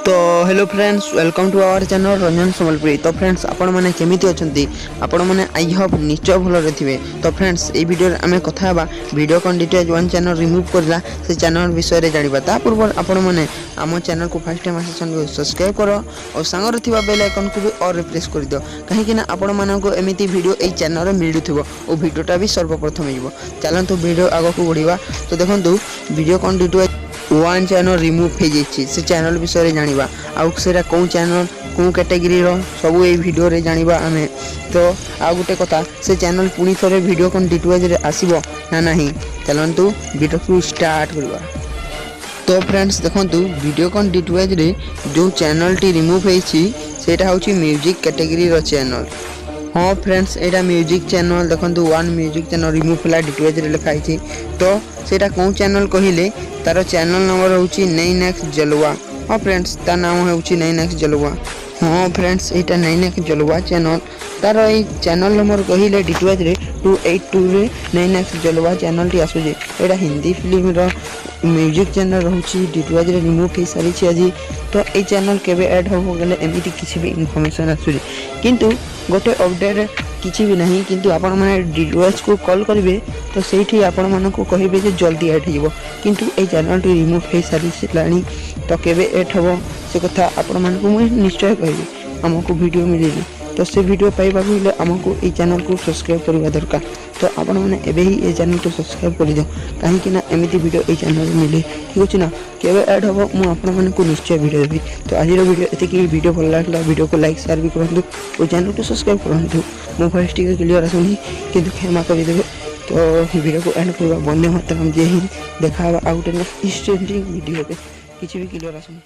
तो hello friends welcome to our channel Ranjan Sambalpuri. तो friends आपण मैंने केमिति अछंती आपण मैंने आई होप निश्चय भल थे। तो फ्रेंड्स ये वीडियो आम कथा वीडियो कौन डिटेल वन चैनल रिमूव करला से चैनल विषय जाना ता पूर्व आपण मैंने आम चैनल को फर्स्ट टाइम आसान सब्सक्राइब कर और सांगर थिबा बेल आइकन को भी और प्रेस कर दियो कहीं आपण मानक एमती वीडियो ये चैनल में मिलुथिबो और वीडियोटा भी सर्वप्रथम हो चलतु वीडियो आग को बढ़िया। तो देखो वीडियो कौन डिटेल वन चैनल रिमूव हो जाइए से चैनल विषय जाना आउे कौ चैनल कौ कैटेगरी सब ये वीडियो रे जाना आम। तो आउ गोटे कथा से चैनल पुणी थे वीडियो कौन डिटेल आसब ना नहीं चलतु वीडियो को स्टार्ट करवा। तो फ्रेंड्स देखो वीडियो कौन डिटेल जो चैनल टी रिमूव होता हूँ म्यूजिक कैटेगरी चैनल। हाँ फ्रेंड्स यहाँ म्यूजिक चैनल देखो वन म्यूजिक चैनल रिमूव है डिटेल लिखाई। तो सेटा कौन चैनल कहले तार चैनल नंबर हूँ 9x जलवा। हाँ फ्रेंड्स तार नाम हूँ 9x जलवा। हाँ फ्रेंड्स यहाँ 9x जलवा चैनल तार ये चैनल नंबर कहले डिटेल 282 9x जलवा चैनल टी आसूँ। यहाँ हिंदी फिल्म म्यूजिक चैनल रोचे डिटेल रिमूव हो सारी आज। तो ये चैनल केवे ऐड हो गले एमती किसी भी इनफॉरमेशन आसूँ किंतु गोटे अपडेट किसी भी नहीं किंतु आपण मैंने डिटेल्स को कॉल करेंगे तो सही आपण मानक कहे जल्दी ऐड हो किंतु ये चैनल टी रिमूव हो सारी। तो केवे ऐड हम से कथा आपण मानक मुझे निश्चय कहि आमको वीडियो मिले तो से वीडियो पाइबा हेल्ले आमको ये चैनल को सब्सक्राइब करवा दरकार। तो आपण मैंने एबे ही ये चैनल को सब्सक्राइब कर दियो कहीं एमती वीडियो ये चैनल मिले ठीक अच्छे ना केवे ऐड हम मुझे निश्चय वीडियो देवी। तो आज वीडियो ये वीडियो भल लगा वीडियो को लाइक शेयर भी करूँ और चैनल को सब्सक्राइब करूँ। मो वॉइस टी क्लियर आसुनी कि क्षमा करदे। तो वीडियो को एंड करवा। वंदे मातरम जय हिंद। देखा आउट वीडियो किसी भी क्लियर आसुनी।